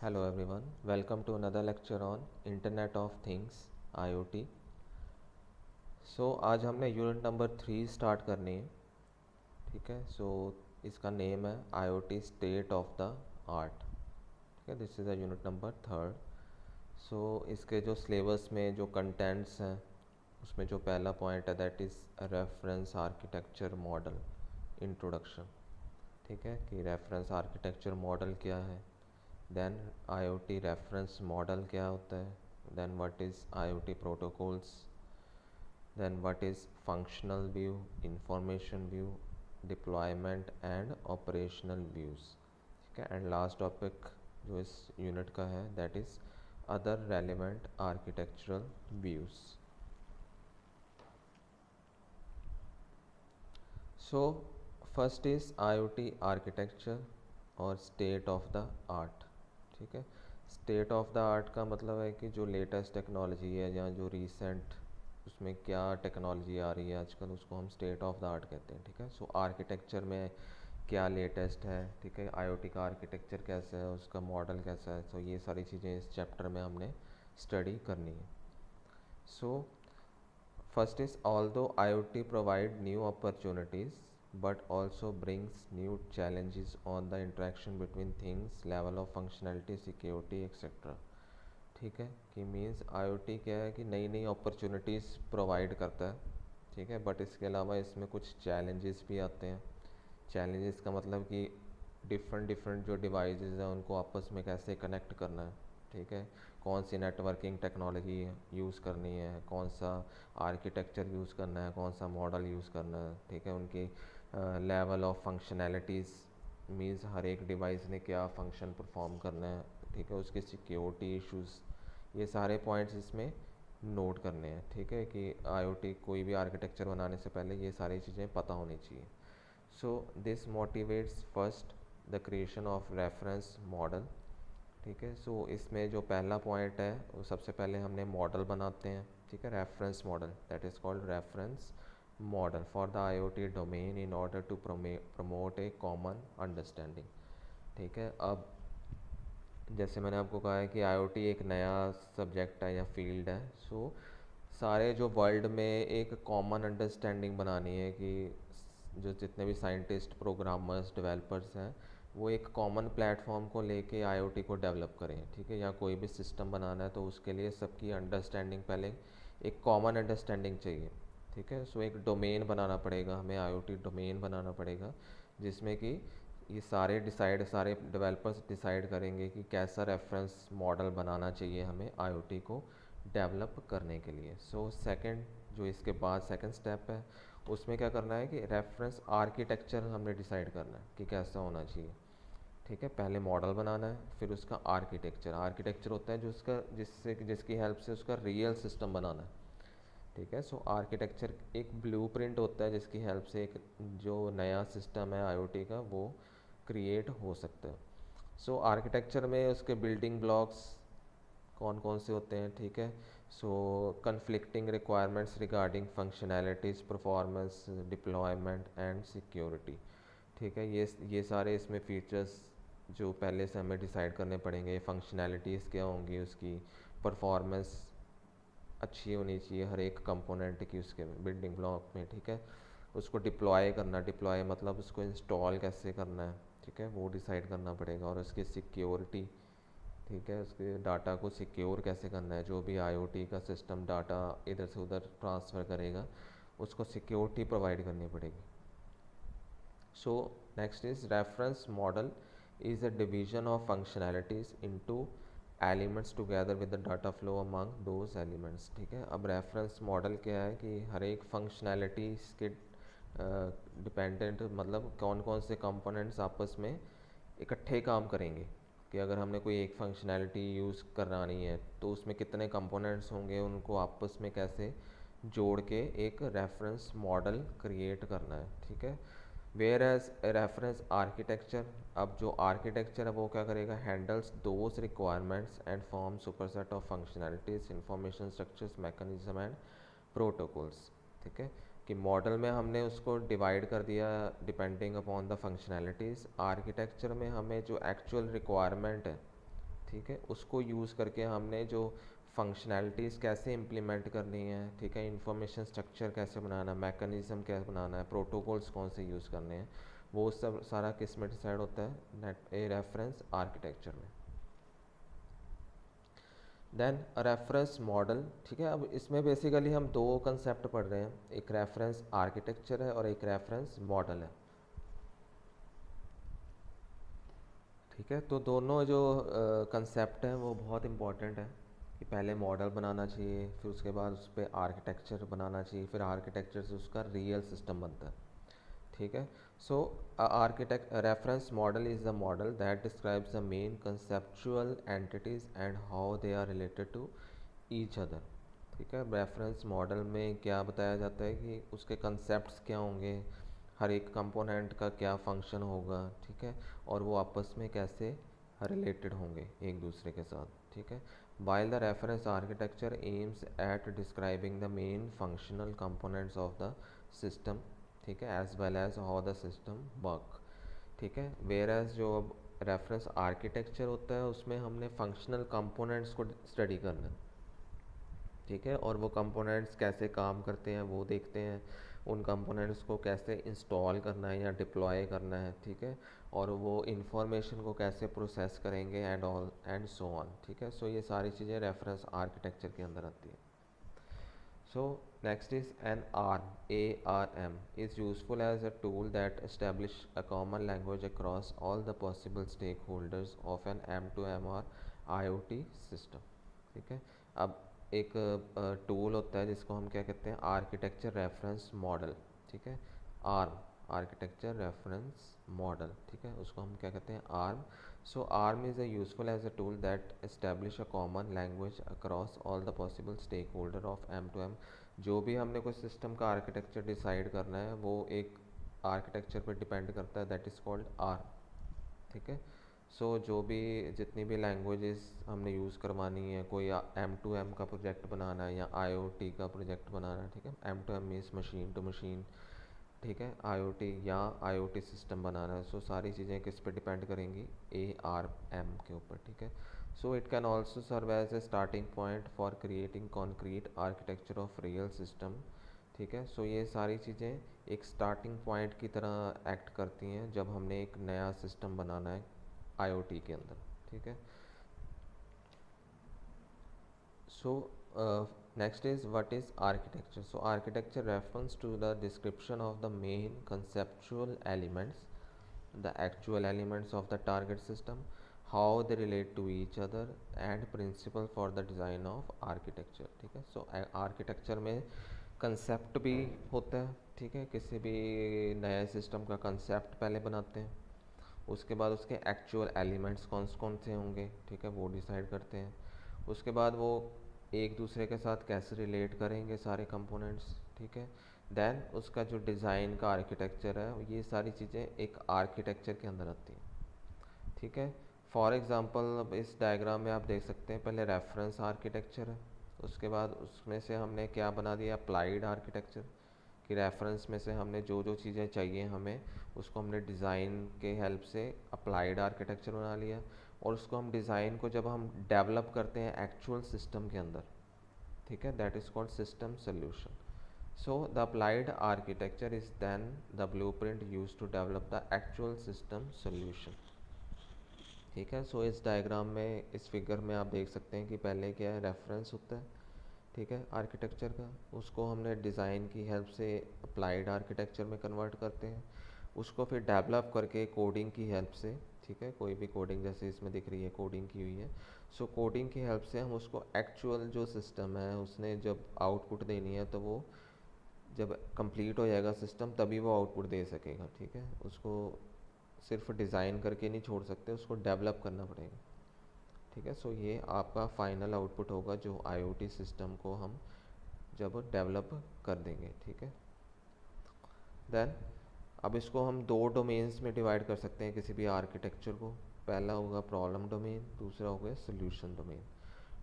Hello everyone, welcome to another lecture on Internet of Things IoT. आज हमने unit number 3 start करनी है, ठीक है। इसका नेम है IoT state of the art, ठीक है। This is the unit number 3। इसके जो सिलेबस में जो कंटेंट्स हैं उसमें जो पहला पॉइंट है that is reference architecture model introduction, ठीक है, कि रेफरेंस आर्किटेक्चर मॉडल क्या है, देन IoT रेफरेंस मॉडल क्या होता है, then what is IoT protocols, then what is functional view, information view, deployment and operational views, ठीक है। एंड लास्ट टॉपिक जो इस यूनिट का है that is other relevant architectural views. So first is IoT architecture और state of the art, ठीक है। State of the art का मतलब है कि जो लेटेस्ट टेक्नोलॉजी है या जो रीसेंट उसमें क्या टेक्नोलॉजी आ रही है आजकल, उसको हम स्टेट ऑफ द आर्ट कहते हैं, ठीक है। आर्किटेक्चर में क्या लेटेस्ट है, ठीक है, IoT का आर्किटेक्चर कैसा है, उसका मॉडल कैसा है, ये सारी चीज़ें इस चैप्टर में हमने स्टडी करनी है। First is, although IoT provide new opportunities but also brings new challenges on the interaction between things, level of functionality, security, etc. ठीक है, कि मीन्स IoT क्या है कि नई नई अपॉर्चुनिटीज़ प्रोवाइड करता है, ठीक है, बट इसके अलावा इसमें कुछ चैलेंजेस भी आते हैं। चैलेंजेस का मतलब कि डिफरेंट डिफरेंट जो डिवाइसेस हैं उनको आपस में कैसे कनेक्ट करना है, ठीक है, कौन सी नेटवर्किंग टेक्नोलॉजी यूज़ करनी है, कौन सा आर्किटेक्चर यूज़ करना है, कौन सा मॉडल यूज़ करना है, ठीक है, उनकी लेवल ऑफ फंक्शनैलिटीज़ मीन्स हर एक डिवाइस ने क्या फंक्शन परफॉर्म करना है, ठीक है, उसके सिक्योरिटी इश्यूज़, ये सारे पॉइंट्स इसमें नोट करने हैं, ठीक है, कि IoT कोई भी आर्किटेक्चर बनाने से पहले ये सारी चीज़ें पता होनी चाहिए। This motivates first the creation of reference model, ठीक है। इसमें जो पहला पॉइंट है वो सबसे पहले हमने मॉडल बनाते हैं, ठीक है, reference model that is called reference model for the IoT domain in order to promote a common understanding, ठीक है। अब जैसे मैंने आपको कहा है कि IoT एक नया सब्जेक्ट है या फील्ड है, सारे जो वर्ल्ड में एक कॉमन अंडरस्टैंडिंग बनानी है कि जो जितने भी साइंटिस्ट, प्रोग्रामर्स, डेवलपर्स हैं वो एक कॉमन प्लेटफॉर्म को लेके IoT को डेवलप करें, ठीक है, या कोई भी सिस्टम बनाना है तो उसके लिए सबकी अंडरस्टैंडिंग पहले एक कॉमन अंडरस्टैंडिंग चाहिए, ठीक है। एक डोमेन बनाना पड़ेगा हमें, IoT डोमेन बनाना पड़ेगा जिसमें कि ये सारे डेवलपर्स डिसाइड करेंगे कि कैसा रेफरेंस मॉडल बनाना चाहिए हमें IoT को डेवलप करने के लिए। सेकंड जो इसके बाद सेकंड स्टेप है उसमें क्या करना है कि रेफरेंस आर्किटेक्चर हमने डिसाइड करना है कि कैसा होना चाहिए, ठीक है। पहले मॉडल बनाना है, फिर उसका आर्किटेक्चर आर्किटेक्चर होता है जो उसका जिसकी हेल्प से उसका रियल सिस्टम बनाना है, ठीक है। आर्किटेक्चर एक ब्लूप्रिंट होता है जिसकी हेल्प से एक जो नया सिस्टम है IoT का वो क्रिएट हो सकता है। आर्किटेक्चर में उसके बिल्डिंग ब्लॉक्स कौन कौन से होते हैं, ठीक है। Conflicting requirements regarding functionalities, performance, deployment and security, ठीक है। ये सारे इसमें फीचर्स जो पहले से हमें डिसाइड करने पड़ेंगे, फंक्शनैलिटीज़ क्या होंगी, उसकी परफॉर्मेंस अच्छी होनी चाहिए हर एक कंपोनेंट की उसके बिल्डिंग ब्लॉक में, ठीक है। उसको डिप्लॉय करना, डिप्लॉय मतलब उसको इंस्टॉल कैसे करना है, ठीक है, वो डिसाइड करना पड़ेगा। और उसकी सिक्योरिटी, ठीक है, उसके डाटा को सिक्योर कैसे करना है, जो भी IoT का सिस्टम डाटा इधर से उधर ट्रांसफ़र करेगा उसको सिक्योरिटी प्रोवाइड करनी पड़ेगी। Next is reference model is a division of functionalities into elements together with the data flow among those elements, ठीक है। अब रेफरेंस मॉडल क्या है कि हर एक फंक्शनैलिटीज़ के डिपेंडेंट मतलब कौन कौन से कंपोनेंट्स आपस में इकट्ठे काम करेंगे, कि अगर हमने कोई एक फंक्शनैलिटी यूज़ करानी है तो उसमें कितने कंपोनेंट्स होंगे, उनको आपस में कैसे जोड़ के एक रेफरेंस मॉडल क्रिएट करना है, ठीक है। वेयर एज रेफरेंस आर्किटेक्चर, अब जो आर्किटेक्चर है वो क्या करेगा, handles those requirements and form superset of functionalities, information structures, mechanism and protocols, ठीक है, कि मॉडल में हमने उसको डिवाइड कर दिया depending upon the functionalities, architecture में हमें जो एक्चुअल रिक्वायरमेंट है ठीक है, उसको यूज़ करके हमने जो फंक्शनैलिटीज़ कैसे इम्प्लीमेंट करनी है, ठीक है, इंफॉर्मेशन स्ट्रक्चर कैसे बनाना है, मैकेनिज़्म कैसे बनाना है, प्रोटोकॉल्स कौन से यूज़ करने हैं, वो सब सारा किस में डिसाइड होता है, नेट ए रेफरेंस आर्किटेक्चर में। देन रेफरेंस मॉडल, ठीक है, अब इसमें बेसिकली हम दो कंसेप्ट पढ़ रहे हैं, एक रेफरेंस आर्किटेक्चर है और एक रेफरेंस मॉडल है। ठीक है, तो दोनों जो कंसेप्ट हैं वो बहुत इंपॉर्टेंट है कि पहले मॉडल बनाना चाहिए, फिर उसके बाद उस पर आर्किटेक्चर बनाना चाहिए, फिर आर्किटेक्चर से उसका रियल सिस्टम बनता है। ठीक है, so architect reference model is the model that describes the main conceptual entities and how they are related to each other. ठीक है, रेफरेंस मॉडल में क्या बताया जाता है कि उसके कंसेप्ट्स क्या होंगे, हर एक कंपोनेंट का क्या फंक्शन होगा, ठीक है, और वो आपस में कैसे रिलेटेड होंगे एक दूसरे के साथ। ठीक है, while the reference architecture aims at describing the main functional components of the system, ठीक है, as well as how the system work। ठीक है, whereas जो अब रेफरेंस आर्किटेक्चर होता है उसमें हमने फंक्शनल कंपोनेंट्स को स्टडी करना है। ठीक है, और वो कंपोनेंट्स कैसे काम करते हैं वो देखते हैं, उन कंपोनेंट्स को कैसे इंस्टॉल करना है या डिप्लॉय करना है। ठीक है, और वो इंफॉर्मेशन को कैसे प्रोसेस करेंगे and all and so on. ठीक है, सो ये सारी चीज़ें रेफरेंस आर्किटेक्चर के अंदर आती है। So next is an ARM. ARM is useful as a tool that establish a common language across all the possible stakeholders of an M2M or IoT system। ठीक है, अब एक टूल होता है जिसको हम क्या कहते हैं, आर्किटेक्चर रेफरेंस मॉडल। ठीक है, आर्म, आर्किटेक्चर रेफरेंस मॉडल, ठीक है, उसको हम क्या कहते हैं, ARM. So ARM is a useful as a tool that establish a common language across all the possible stakeholder of M to M. जो भी हमने कोई सिस्टम का आर्किटेक्चर डिसाइड करना है वो एक आर्किटेक्चर पर डिपेंड करता है, दैट इज़ कॉल्ड आर्म। ठीक है, सो जो भी जितनी भी लैंग्वेजेस हमने यूज़ करवानी है, कोई M2M का प्रोजेक्ट बनाना है या IoT का प्रोजेक्ट बनाना है, ठीक है, M2M means machine to machine, ठीक है, IoT या IoT सिस्टम बनाना है, सो सारी चीज़ें किस पे डिपेंड करेंगी, ARM के ऊपर। ठीक है, so it can also serve as a starting point for creating concrete architecture of real system. ठीक है, सो ये सारी चीज़ें एक स्टार्टिंग पॉइंट की तरह एक्ट करती हैं जब हमने एक नया सिस्टम बनाना है IoT के अंदर। ठीक है, so next is what is architecture. So architecture refers to the description of the main conceptual elements, the actual elements of the target system, how they relate to each other and principle for the design of architecture। ठीक है, so architecture में concept भी होता है। ठीक है, किसी भी नए सिस्टम का कंसेप्ट पहले बनाते हैं, उसके बाद उसके एक्चुअल एलिमेंट्स कौन कौन से होंगे, ठीक है, वो डिसाइड करते हैं। उसके बाद वो एक दूसरे के साथ कैसे रिलेट करेंगे सारे कंपोनेंट्स। ठीक है, देन उसका जो डिज़ाइन का आर्किटेक्चर है, ये सारी चीज़ें एक आर्किटेक्चर के अंदर आती हैं। ठीक है, फॉर एग्ज़ाम्पल अब इस डायग्राम में आप देख सकते हैं, पहले रेफरेंस आर्किटेक्चर है, उसके बाद उसमें से हमने क्या बना दिया, अप्लाइड आर्किटेक्चर, कि रेफरेंस में से हमने जो जो चीज़ें चाहिए हमें उसको हमने डिज़ाइन के हेल्प से अप्लाइड आर्किटेक्चर बना लिया, और उसको हम डिज़ाइन को जब हम डेवलप करते हैं एक्चुअल सिस्टम के अंदर, ठीक है, that is called system solution. So the applied architecture is then the blueprint used to develop the actual system solution. ठीक है, सो इस डायग्राम में, इस फिगर में आप देख सकते हैं कि पहले क्या है, रेफरेंस होता है, ठीक है, आर्किटेक्चर का, उसको हमने डिज़ाइन की हेल्प से अप्लाइड आर्किटेक्चर में कन्वर्ट करते हैं, उसको फिर डेवलप करके कोडिंग की हेल्प से, ठीक है, कोई भी कोडिंग जैसे इसमें दिख रही है कोडिंग की हुई है, सो कोडिंग की हेल्प से हम उसको एक्चुअल जो सिस्टम है उसने जब आउटपुट देनी है तो वो जब कंप्लीट हो जाएगा सिस्टम तभी वो आउटपुट दे सकेगा। ठीक है, उसको सिर्फ डिज़ाइन करके नहीं छोड़ सकते, उसको डेवलप करना पड़ेगा। ठीक है, सो ये आपका फाइनल आउटपुट होगा जो IoT सिस्टम को हम जब डेवलप कर देंगे। ठीक है, देन अब इसको हम दो डोमेन्स में डिवाइड कर सकते हैं किसी भी आर्किटेक्चर को। पहला होगा प्रॉब्लम डोमेन, दूसरा हो गया सोल्यूशन डोमेन।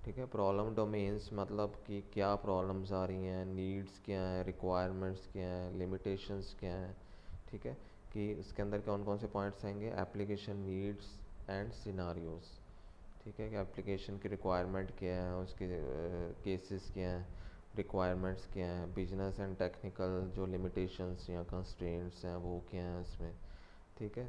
ठीक है, प्रॉब्लम डोमेन्स मतलब कि क्या प्रॉब्लम्स आ रही हैं, नीड्स क्या हैं, रिक्वायरमेंट्स क्या हैं, लिमिटेशंस क्या हैं। ठीक है, कि इसके अंदर कौन कौन से पॉइंट्स आएंगे, एप्लीकेशन नीड्स एंड सिनारियोज। ठीक है कि एप्लीकेशन की रिक्वायरमेंट क्या है, उसके केसेस क्या हैं, रिक्वायरमेंट्स क्या हैं, बिजनेस एंड टेक्निकल जो लिमिटेशंस या कंस्ट्रेंट्स हैं वो क्या हैं इसमें। ठीक है,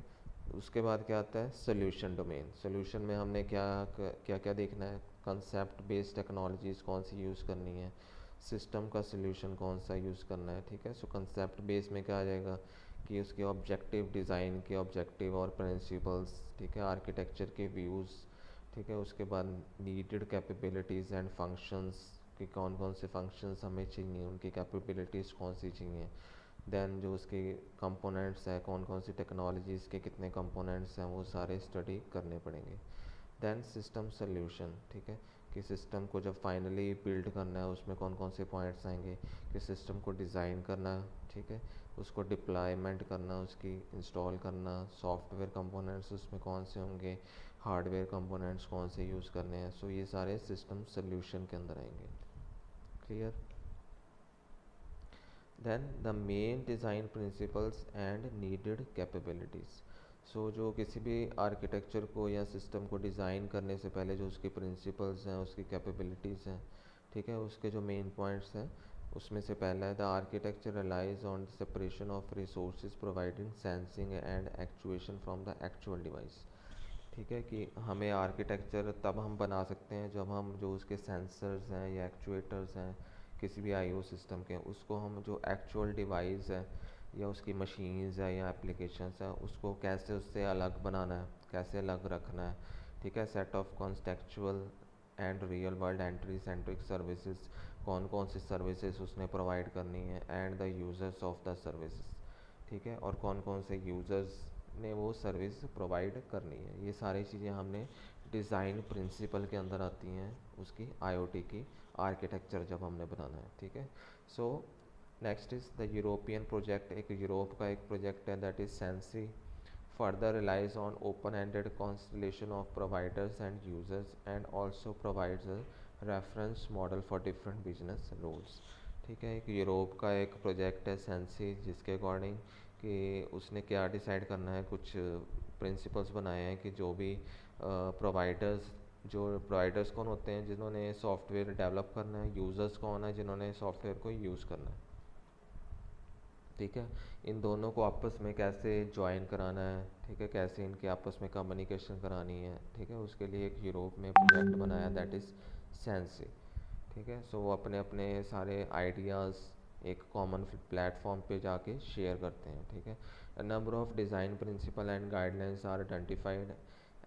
उसके बाद क्या आता है सोल्यूशन डोमेन। सोल्यूशन में हमने क्या क्या क्या देखना है, कंसेप्ट बेस्ड टेक्नोलॉजीज़ कौन सी यूज़ करनी है, सिस्टम का सोल्यूशन कौन सा यूज़ करना है। ठीक है, सो कंसेप्ट बेस में क्या आ जाएगा कि उसके ऑब्जेक्टिव, डिज़ाइन के ऑब्जेक्टिव और प्रिंसिपल्स। ठीक है, आर्किटेक्चर के व्यूज़। ठीक है, उसके बाद नीडेड कैपेबिलिटीज़ एंड फंक्शंस कि कौन कौन से फंक्शंस हमें चाहिए, उनकी कैपेबिलिटीज़ कौन सी चाहिए। देन जो उसके कंपोनेंट्स हैं, कौन कौन सी टेक्नोलॉजीज़ के कितने कंपोनेंट्स हैं, वो सारे स्टडी करने पड़ेंगे। Then system solution. ठीक है, कि सिस्टम को जब फाइनली बिल्ड करना है उसमें कौन कौन से पॉइंट्स आएंगे, कि सिस्टम को डिज़ाइन करना। ठीक है, उसको डिप्लॉयमेंट करना, उसकी इंस्टॉल करना, सॉफ्टवेयर कंपोनेंट्स उसमें कौन से होंगे, हार्डवेयर कंपोनेंट्स कौन से यूज़ करने हैं। सो ये सारे सिस्टम सोल्यूशन के अंदर आएंगे। Clear. Then the main design principles and needed capabilities. So जो किसी भी आर्किटेक्चर को या सिस्टम को डिज़ाइन करने से पहले जो उसके प्रिंसिपल्स हैं, उसकी कैपेबिलिटीज़ हैं, ठीक है, उसके जो मेन पॉइंट्स हैं, उसमें से पहला है the architecture relies on the separation of resources providing sensing and actuation from the actual device. ठीक है, कि हमें आर्किटेक्चर तब हम बना सकते हैं जब हम जो उसके सेंसर्स हैं या एक्चुएटर्स हैं किसी भी आईओ सिस्टम के, उसको हम जो एक्चुअल डिवाइस है या उसकी मशीन्स है या एप्लीकेशंस है उसको कैसे उससे अलग बनाना है, कैसे अलग रखना है। ठीक है, set of contextual and real world entry centric services, कौन कौन सी सर्विसेज उसने प्रोवाइड करनी है, and the users of the services. ठीक है, और कौन कौन से यूज़र्स ने वो सर्विस प्रोवाइड करनी है। ये सारी चीज़ें हमने डिज़ाइन प्रिंसिपल के अंदर आती हैं उसकी आईओटी की आर्किटेक्चर जब हमने बनाना है। ठीक है, so next is the European project. एक यूरोप का एक प्रोजेक्ट है that is sensi, further relies on open-ended constellation of providers and users and also provides a reference model for different business roles। ठीक है, एक यूरोप का एक project है सेंसी, जिसके अकॉर्डिंग कि उसने क्या डिसाइड करना है, कुछ प्रिंसिपल्स बनाए हैं कि जो भी प्रोवाइडर्स, जो प्रोवाइडर्स कौन होते हैं जिन्होंने सॉफ्टवेयर डेवलप करना है, यूज़र्स कौन है जिन्होंने सॉफ्टवेयर को यूज़ करना है। ठीक है, इन दोनों को आपस में कैसे ज्वाइन कराना है, ठीक है, कैसे इनके आपस में कम्युनिकेशन करानी है। ठीक है, उसके लिए एक यूरोप में प्रोजेक्ट बनाया दैट इज़ सेंसी। ठीक है, सो वो अपने अपने सारे आइडियाज़ एक कॉमन प्लेटफॉर्म पे जाके शेयर करते हैं। ठीक है, number of design principle and guidelines are identified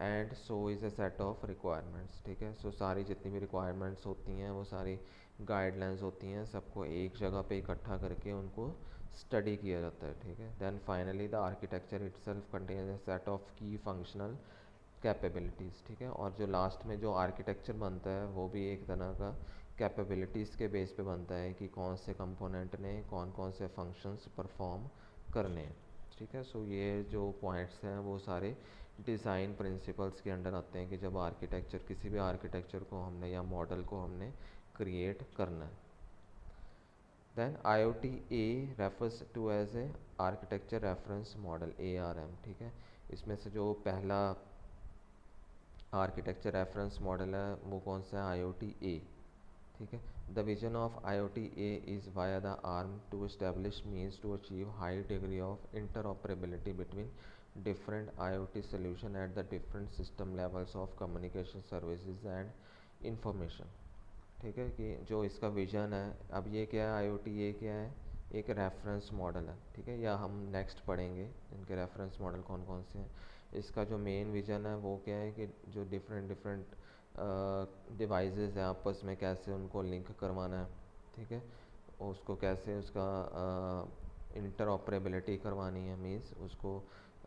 and so is a set of requirements. ठीक है, सो सारी जितनी भी रिक्वायरमेंट्स होती हैं वो सारी गाइडलाइंस होती हैं, सबको एक जगह पे इकट्ठा करके उनको स्टडी किया जाता है। ठीक है, then finally the architecture itself contains a set of key functional capabilities. ठीक है, और जो लास्ट में जो आर्किटेक्चर बनता है वो भी एक तरह का कैपेबिलिटीज़ के बेस पे बनता है कि कौन से कंपोनेंट ने कौन कौन से फंक्शंस परफॉर्म करने हैं। ठीक है, सो ये जो पॉइंट्स हैं वो सारे डिज़ाइन प्रिंसिपल्स के अंडर आते हैं कि जब आर्किटेक्चर, किसी भी आर्किटेक्चर को हमने या मॉडल को हमने क्रिएट करना है। Then IoT refers to as a architecture reference model, ARM। ठीक है, इसमें से जो पहला आर्किटेक्चर रेफरेंस मॉडल है वो कौन सा है, IoT। ठीक है, the vision of IoT is via the ARM to establish means to achieve high degree of interoperability between different IoT solution at the different system levels of communication services and information। ठीक है, कि जो इसका vision है, अब ये क्या है, IoT ये क्या है, एक रेफरेंस मॉडल है। ठीक है, या हम नेक्स्ट पढ़ेंगे इनके रेफरेंस मॉडल कौन कौन से हैं। इसका जो मेन विजन है वो क्या है कि जो डिफरेंट डिफरेंट डिवाइसेस हैं आपस में कैसे उनको लिंक करवाना है। ठीक है, उसको कैसे उसका इंटरऑपरेबिलिटी करवानी है, मीन्स उसको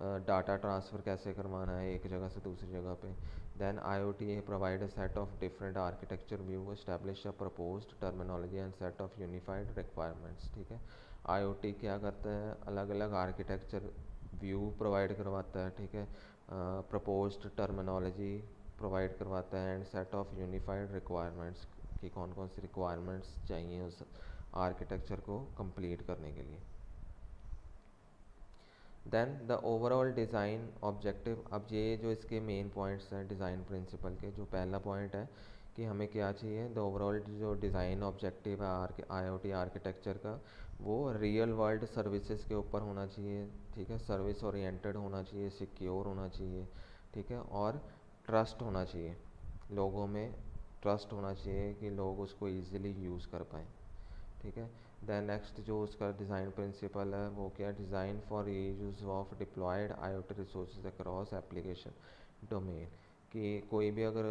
डाटा ट्रांसफ़र कैसे करवाना है एक जगह से दूसरी जगह पे। Then IoT provide a set of different architecture view, establish a proposed terminology and set of unified requirements. ठीक है, IoT क्या करता है, अलग अलग आर्किटेक्चर व्यू प्रोवाइड करवाता है। ठीक है, प्रपोज्ड टर्मिनोलॉजी प्रोवाइड करवाता है and set of unified requirements कि कौन कौन सी रिक्वायरमेंट्स चाहिए उस आर्किटेक्चर को कंप्लीट करने के लिए। Then the overall design objective, अब ये जो इसके मेन पॉइंट्स हैं डिज़ाइन प्रिंसिपल के, जो पहला पॉइंट है कि हमें क्या चाहिए, द ओवरऑल जो डिज़ाइन ऑब्जेक्टिव है आईओटी आर्किटेक्चर का, वो रियल वर्ल्ड सर्विसेज के ऊपर होना चाहिए, ठीक है, सर्विस ओरिएंटेड होना चाहिए, सिक्योर होना चाहिए, ठीक है, और ट्रस्ट होना चाहिए, लोगों में ट्रस्ट होना चाहिए कि लोग उसको ईजिली यूज़ कर पाएँ, ठीक है। देन नेक्स्ट जो उसका डिज़ाइन प्रिंसिपल है वो क्या, design for use of deployed IoT resources across application domain, कि कोई भी अगर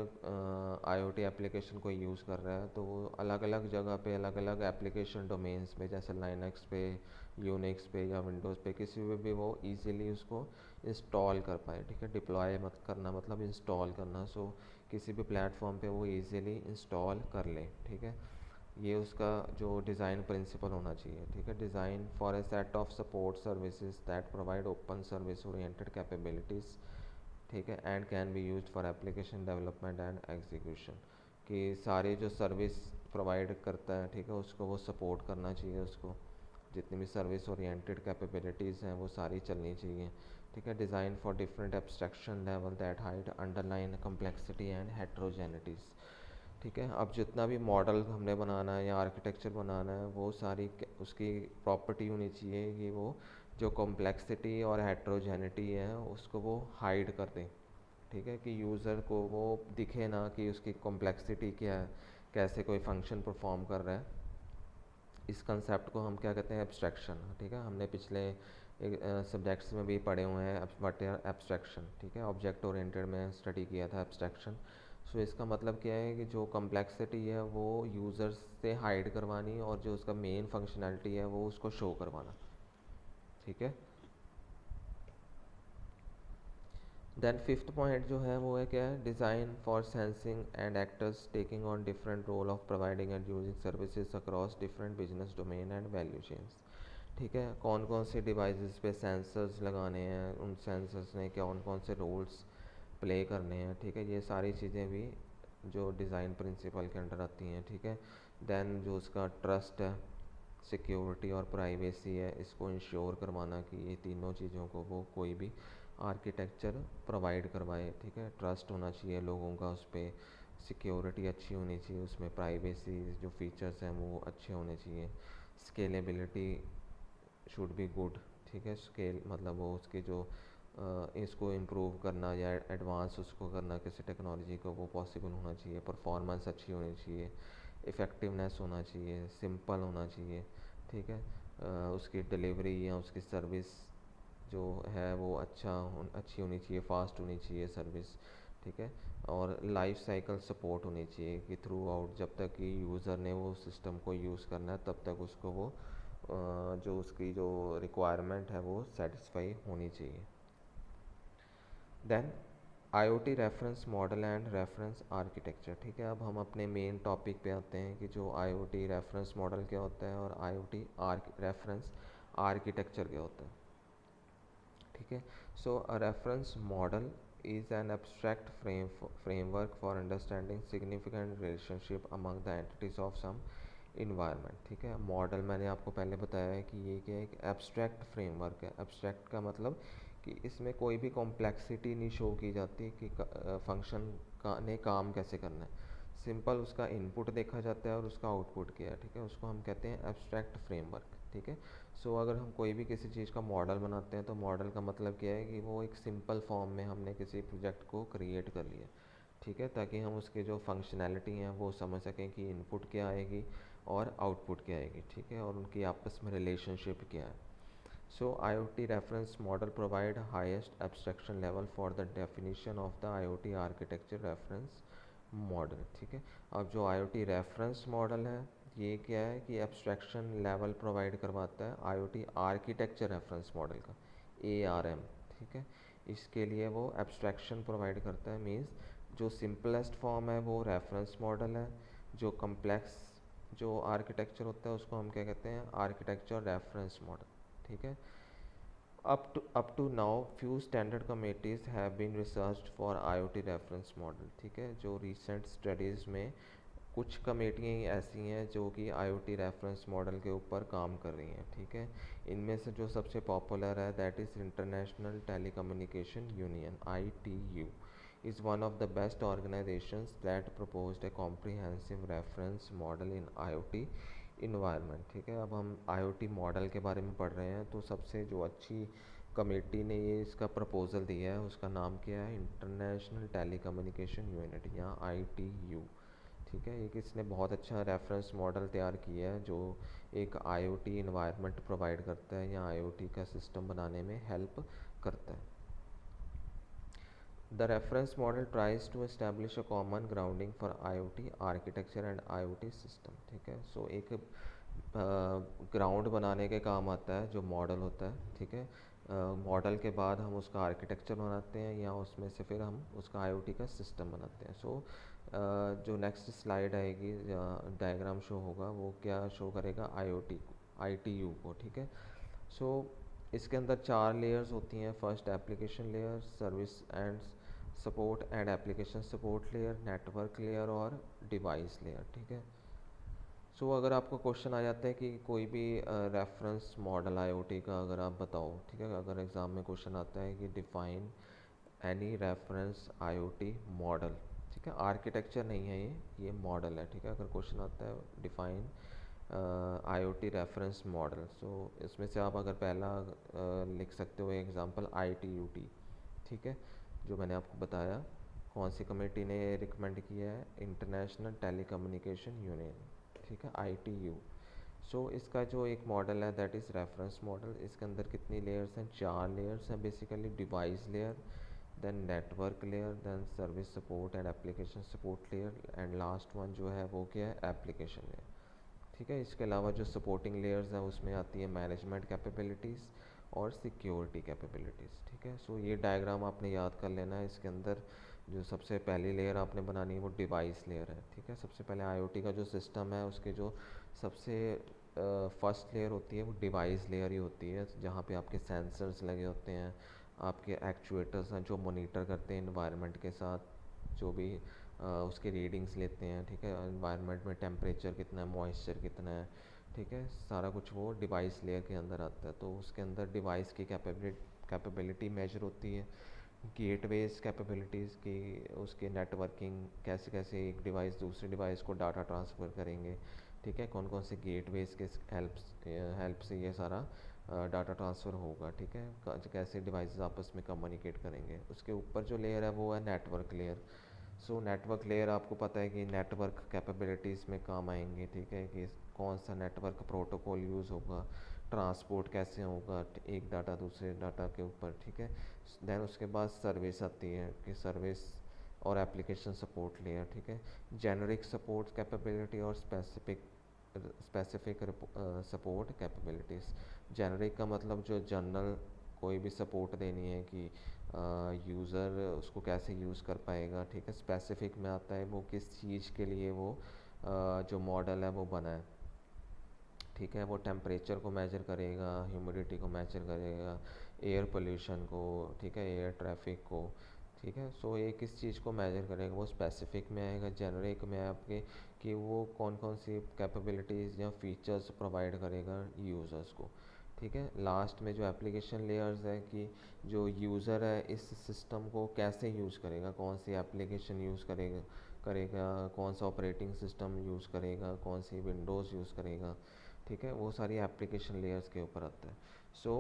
आईओटी एप्लीकेशन को यूज़ कर रहा है तो वो अलग अलग जगह पे अलग अलग एप्लीकेशन डोमेन्स पे, जैसे लाइनक्स पे, यूनिक्स पे या विंडोज़ पे, किसी में भी वो इजीली उसको इंस्टॉल कर पाए, ठीक है। डिप्लॉय मत करना मतलब इंस्टॉल करना, सो किसी भी प्लेटफॉर्म पे वो इजीली इंस्टॉल कर ले, ठीक है। ये उसका जो डिज़ाइन प्रिंसिपल होना चाहिए, ठीक है। Design for a set of support services that provide open service oriented capabilities, ठीक है, and can be used for application development and execution, कि सारे जो सर्विस प्रोवाइड करता है, ठीक है, उसको वो सपोर्ट करना चाहिए, उसको जितनी भी सर्विस ओरिएंटेड कैपेबिलिटीज़ हैं वो सारी चलनी चाहिए, ठीक है। Design for different abstraction level that hide underline complexity and heterogeneities, ठीक है। अब जितना भी मॉडल हमने बनाना है या आर्किटेक्चर बनाना है, वो सारी उसकी प्रॉपर्टी होनी चाहिए कि वो जो कॉम्प्लेक्सिटी और हेट्रोजेनिटी है उसको वो हाइड कर दें, ठीक है, कि यूज़र को वो दिखे ना कि उसकी कॉम्प्लेक्सिटी क्या है, कैसे कोई फंक्शन परफॉर्म कर रहा है। इस कंसेप्ट को हम क्या कहते हैं, एब्स्ट्रैक्शन, ठीक है। हमने पिछले सब्जेक्ट्स में भी पढ़े हुए हैं व्हाट आर एब्स्ट्रैक्शन, ठीक है, ऑब्जेक्ट ओरिएंटेड में स्टडी किया था एब्स्ट्रैक्शन। सो इसका मतलब क्या है कि जो कम्प्लेक्सिटी है वो यूज़र्स से हाइड करवानी और जो उसका मेन फंक्शनैलिटी है वो उसको शो करवाना, ठीक है। देन फिफ्थ पॉइंट जो है वो है क्या है, design for sensing and actors taking on different role of providing and using services across different business domain and value chains, ठीक है। कौन कौन से डिवाइसेस पे सेंसर्स लगाने हैं, उन सेंसर्स ने कौन कौन से रोल्स प्ले करने हैं, ठीक है, ये सारी चीज़ें भी जो डिज़ाइन प्रिंसिपल के अंडर आती हैं, ठीक है। देन जो उसका ट्रस्ट है, सिक्योरिटी और प्राइवेसी है, इसको इंश्योर करवाना कि ये तीनों चीज़ों को वो कोई भी आर्किटेक्चर प्रोवाइड करवाए, ठीक है। ट्रस्ट होना चाहिए लोगों का उस पर, सिक्योरिटी अच्छी होनी चाहिए उसमें, प्राइवेसी जो फीचर्स हैं वो अच्छे होने चाहिए, स्केलेबिलिटी शुड बी गुड, ठीक है। स्केल मतलब वो उसके जो इसको इम्प्रूव करना या एडवांस उसको करना किसी टेक्नोलॉजी को वो पॉसिबल होना चाहिए, परफॉर्मेंस अच्छी होनी चाहिए, इफ़ेक्टिवनेस होना चाहिए, सिंपल होना चाहिए, ठीक है। उसकी डिलीवरी या उसकी सर्विस जो है वो अच्छी होनी चाहिए, फास्ट होनी चाहिए सर्विस, ठीक है। और लाइफ साइकिल सपोर्ट होनी चाहिए कि थ्रू आउट जब तक कि यूज़र ने वो सिस्टम को यूज़ करना है तब तक उसको वो जो उसकी जो रिक्वायरमेंट है वो सेटिस्फाई होनी चाहिए। Then IoT reference model and reference architecture, ठीक है। अब हम अपने मेन टॉपिक पे आते हैं कि जो आईओटी रेफरेंस मॉडल क्या होता है और आईओटी रेफरेंस आर्किटेक्चर क्या होता है, ठीक है। So a reference model is an abstract framework for understanding significant relationship among the entities of some environment, ठीक है। मॉडल मैंने आपको पहले बताया है कि ये क्या है, एक एब्स्ट्रैक्ट फ्रेमवर्क है। एब्स्ट्रैक्ट का मतलब कि इसमें कोई भी कॉम्प्लेक्सिटी नहीं शो की जाती कि फंक्शन ने काम कैसे करना है, सिंपल उसका इनपुट देखा जाता है और उसका आउटपुट क्या है, ठीक है, उसको हम कहते हैं एब्स्ट्रैक्ट फ्रेमवर्क, ठीक है। सो अगर हम कोई भी किसी चीज़ का मॉडल बनाते हैं तो मॉडल का मतलब क्या है कि वो एक सिंपल फॉर्म में हमने किसी प्रोजेक्ट को क्रिएट कर लिया, ठीक है, ताकि हम उसके जो फंक्शनैलिटी हैं वो समझ सकें कि इनपुट क्या आएगी और आउटपुट क्या आएगी, ठीक है, और उनकी आपस में रिलेशनशिप क्या है। सो IoT reference model provide highest abstraction level for the definition of the IoT architecture reference model, ठीक है। अब जो IoT reference model है ये क्या है कि एब्स्ट्रैक्शन लेवल प्रोवाइड करवाता है IoT आर्किटेक्चर रेफरेंस मॉडल का, ARM, ठीक है। इसके लिए वो एब्स्ट्रैक्शन प्रोवाइड करता है, मीन्स जो सिंपलेस्ट फॉर्म है वो रेफरेंस मॉडल है, जो कम्प्लेक्स जो आर्किटेक्चर होता है उसको हम क्या कहते हैं, आर्किटेक्चर रेफरेंस मॉडल, ठीक है। up to now few standard committees have been researched for IoT reference model, ठीक है। जो recent studies में कुछ कमेटियाँ ऐसी हैं जो कि आईओटी रेफरेंस मॉडल के ऊपर काम कर रही हैं, ठीक है। इनमें से जो सबसे पॉपुलर है that is international telecommunication union, ITU is one of the best organizations that proposed a comprehensive reference model in IoT environment, ठीक है। अब हम IoT मॉडल के बारे में पढ़ रहे हैं, तो सबसे जो अच्छी कमेटी ने ये इसका प्रपोज़ल दिया है उसका नाम क्या है, इंटरनेशनल टेलीकम्युनिकेशन यूनिट या ITU, ठीक है। एक इसने बहुत अच्छा रेफरेंस मॉडल तैयार किया है जो एक आईओटी इन्वायरमेंट प्रोवाइड करता है या आईओटी का सिस्टम बनाने में हेल्प करता है। The reference model tries to establish a common grounding for IoT architecture and IoT system, ठीक है। सो एक ग्राउंड बनाने के काम आता है जो मॉडल होता है, ठीक है। मॉडल के बाद हम उसका आर्किटेक्चर बनाते हैं या उसमें से फिर हम उसका आईओटी का सिस्टम बनाते हैं। सो जो नेक्स्ट स्लाइड आएगी या डायग्राम शो होगा वो क्या शो करेगा, आईओटी को, आईटीयू को, ठीक है। सो इसके अंदर 4 लेयर्स होती हैं। First application layer, service and support and application support layer, network layer और डिवाइस लेयर, ठीक है। सो अगर आपको क्वेश्चन आ जाता है कि कोई भी रेफरेंस मॉडल आईओटी का अगर आप बताओ, ठीक है, अगर एग्ज़ाम में क्वेश्चन आता है कि define any reference IoT model, ठीक है, आर्किटेक्चर नहीं है ये मॉडल है, ठीक है। अगर क्वेश्चन आता है डिफाइन आईओटी रेफरेंस मॉडल, सो इसमें से आप अगर पहला लिख सकते हो एग्जांपल ITUT, ठीक है, जो मैंने आपको बताया। कौन सी कमेटी ने रिकमेंड किया है, इंटरनेशनल टेलीकम्युनिकेशन यूनियन, ठीक है, ITU। सो इसका जो एक मॉडल है दैट इज़ रेफरेंस मॉडल। इसके अंदर कितनी लेयर्स हैं, 4 लेयर्स हैं basically. Device layer, then network layer, then service support and application support layer, and last one जो है वो क्या है, एप्लीकेशन लेयर, ठीक है। इसके अलावा जो सपोर्टिंग लेयर्स हैं उसमें आती है मैनेजमेंट कैपेबिलिटीज़ और सिक्योरिटी कैपेबिलिटीज़, ठीक है। सो ये डायग्राम आपने याद कर लेना है। इसके अंदर जो सबसे पहली लेयर आपने बनानी है वो डिवाइस लेयर है, ठीक है। सबसे पहले आईओटी का जो सिस्टम है उसके जो सबसे फर्स्ट लेयर होती है वो डिवाइस लेयर ही होती है, जहाँ पे आपके सेंसर्स लगे होते हैं, आपके एक्चुएटर्स हैं जो मॉनिटर करते हैं इन्वायरमेंट के साथ, जो भी उसके रीडिंग्स लेते हैं, ठीक है। इन्वायरमेंट में टेम्परेचर कितना है, मॉइस्चर कितना है, ठीक है, सारा कुछ वो डिवाइस लेयर के अंदर आता है। तो उसके अंदर डिवाइस की कैपेबिलिटी मेजर होती है, गेटवेज कैपेबिलिटीज़ की, उसके नेटवर्किंग, कैसे कैसे एक डिवाइस दूसरे डिवाइस को डाटा ट्रांसफ़र करेंगे, ठीक है, कौन कौन से गेटवेज के हेल्प से ये सारा डाटा ट्रांसफ़र होगा, ठीक है, कैसे डिवाइसेस आपस में कम्युनिकेट करेंगे। उसके ऊपर जो लेयर है वो है network layer. So network layer आपको पता है कि नेटवर्क कैपेबिलिटीज़ में काम आएंगे, ठीक है, कि कौन सा नेटवर्क प्रोटोकॉल यूज़ होगा, ट्रांसपोर्ट कैसे होगा एक डाटा दूसरे डाटा के ऊपर, ठीक है। देन उसके बाद सर्विस आती है कि सर्विस और एप्लीकेशन सपोर्ट लेयर, ठीक है। जेनरिक सपोर्ट कैपेबिलिटी और स्पेसिफिक सपोर्ट कैपेबिलिटीज़। जेनरिक का मतलब जो जनरल कोई भी सपोर्ट देनी है कि यूज़र उसको कैसे यूज़ कर पाएगा, ठीक है। स्पेसिफिक में आता है वो किस चीज़ के लिए वो जो मॉडल है वो बना है, ठीक है। वो टेम्परेचर को मेजर करेगा, ह्यूमिडिटी को मेजर करेगा, एयर पोल्यूशन को, ठीक है, एयर ट्रैफिक को, ठीक है। सो ये किस चीज़ को मेजर करेगा वो स्पेसिफिक में आएगा। जेनरिक में आपके कि वो कौन कौन सी कैपेबिलिटीज़ या फीचर्स प्रोवाइड करेगा यूज़र्स को, ठीक है। लास्ट में जो एप्लीकेशन लेयर्स है कि जो यूज़र है इस सिस्टम को कैसे यूज़ करेगा, कौन सी एप्लीकेशन यूज़ करेगा, कौन सा ऑपरेटिंग सिस्टम यूज़ करेगा, कौन सी विंडोज़ यूज़ करेगा, ठीक है, वो सारी एप्लीकेशन लेयर्स के ऊपर आता है। सो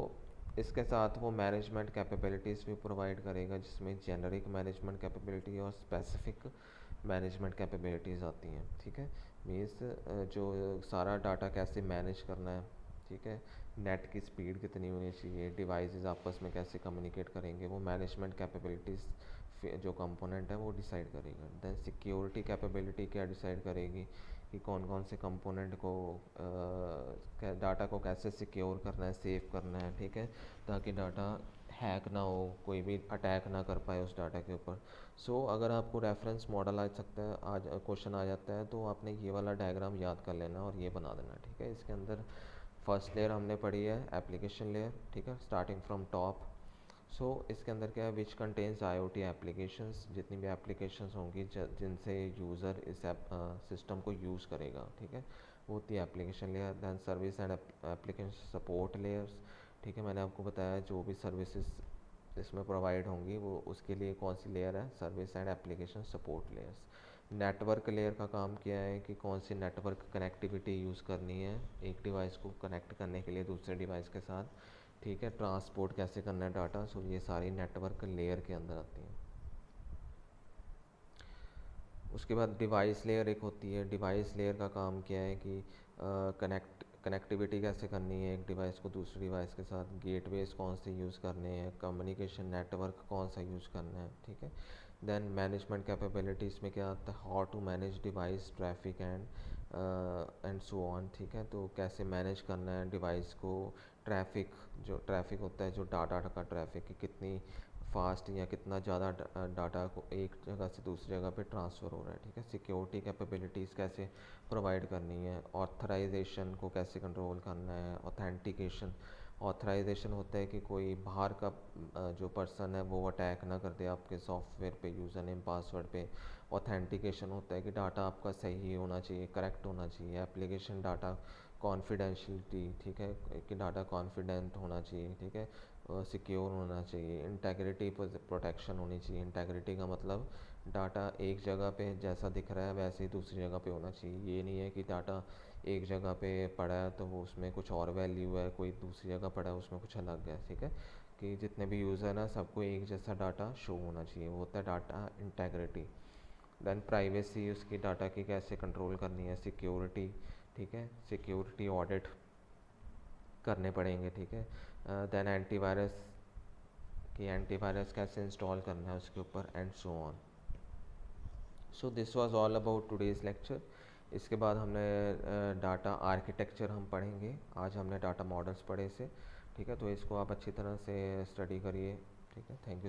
इसके साथ वो मैनेजमेंट कैपेबिलिटीज़ भी प्रोवाइड करेगा जिसमें जेनरिक मैनेजमेंट कैपेबिलिटी और स्पेसिफिक मैनेजमेंट कैपेबिलिटीज़ आती हैं, ठीक है। मीन्स जो सारा डाटा कैसे मैनेज करना है, ठीक है, नेट की स्पीड कितनी होनी चाहिए, डिवाइसेस आपस में कैसे कम्युनिकेट करेंगे, वो मैनेजमेंट कैपेबिलिटीज़ जो कंपोनेंट है वो डिसाइड करेगा। देन सिक्योरिटी कैपेबिलिटी क्या डिसाइड करेगी कि कौन कौन से कंपोनेंट को डाटा को कैसे सिक्योर करना है, सेव करना है, ठीक है, ताकि डाटा हैक ना हो, कोई भी अटैक ना कर पाए उस डाटा के ऊपर। सो अगर आपको रेफरेंस मॉडल आ सकता है, आज क्वेश्चन आ जाता है तो आपने ये वाला डायग्राम याद कर लेना और ये बना देना, ठीक है। इसके अंदर फर्स्ट लेयर हमने पढ़ी है एप्लीकेशन लेयर, ठीक है, स्टार्टिंग फ्रॉम टॉप। इसके अंदर क्या है, विच कंटेन्स IoT एप्लीकेशंस, जितनी भी एप्लीकेशंस होंगी जिनसे यूज़र इस सिस्टम को यूज़ करेगा, ठीक है, वो होती है application layer. Then service and application support layers, ठीक है, मैंने आपको बताया जो भी सर्विसेज इसमें प्रोवाइड होंगी वो उसके लिए कौन सी लेयर है, service and application support layers. Network layer का काम क्या है कि कौन सी नेटवर्क कनेक्टिविटी यूज़ करनी है एक डिवाइस को कनेक्ट करने के लिए दूसरे डिवाइस के साथ, ठीक है, ट्रांसपोर्ट कैसे करना है डाटा। ये सारी नेटवर्क लेयर के अंदर आती हैं। उसके बाद डिवाइस लेयर एक होती है। डिवाइस लेयर का काम क्या है कि कनेक्टिविटी कैसे करनी है एक डिवाइस को दूसरे डिवाइस के साथ, गेटवेज कौन से यूज़ करने हैं, कम्युनिकेशन नेटवर्क कौन सा यूज़ करना है, ठीक है। देन मैनेजमेंट कैपेबिलिटीज़ में क्या आता है, how to manage device traffic and so on, ठीक है, तो कैसे मैनेज करना है डिवाइस को, ट्रैफिक, जो ट्रैफिक होता है जो डाटा का ट्रैफिक, कि कितनी फास्ट या कितना ज़्यादा डाटा को एक जगह से दूसरी जगह पे ट्रांसफ़र हो रहा है, ठीक है। सिक्योरिटी कैपेबिलिटीज़ कैसे प्रोवाइड करनी है, ऑथराइजेशन को कैसे कंट्रोल करना है, ऑथेंटिकेशन। ऑथराइजेशन होता है कि कोई बाहर का जो पर्सन है वो अटैक ना कर दे आपके सॉफ्टवेयर पे, यूज़र नेम पासवर्ड पे। ऑथेंटिकेशन होता है कि डाटा आपका सही होना चाहिए, करेक्ट होना चाहिए। एप्लीकेशन डाटा कॉन्फिडेंशियलिटी, ठीक है, कि डाटा कॉन्फिडेंट होना चाहिए, ठीक है, सिक्योर होना चाहिए। इंटेग्रिटी प्रोटेक्शन होनी चाहिए। इंटेग्रिटी का मतलब डाटा एक जगह पे जैसा दिख रहा है वैसे ही दूसरी जगह पे होना चाहिए। ये नहीं है कि डाटा एक जगह पे पड़ा है तो वो उसमें कुछ और वैल्यू है, कोई दूसरी जगह पड़ा है उसमें कुछ अलग है, ठीक है, कि जितने भी यूज़र हैं ना सबको एक जैसा डाटा शो होना चाहिए, वो होता है डाटा इंटेग्रिटी। देन प्राइवेसी, उसकी डाटा की कैसे कंट्रोल करनी है। सिक्योरिटी, ठीक है, सिक्योरिटी ऑडिट करने पड़ेंगे, ठीक है। देन एंटीवायरस, कि एंटीवायरस कैसे इंस्टॉल करना है उसके ऊपर, and so on. So this was all about today's lecture. इसके बाद हमने डाटा आर्किटेक्चर हम पढ़ेंगे। आज हमने डाटा मॉडल्स पढ़े से, ठीक है, तो इसको आप अच्छी तरह से स्टडी करिए, ठीक है। Thank you.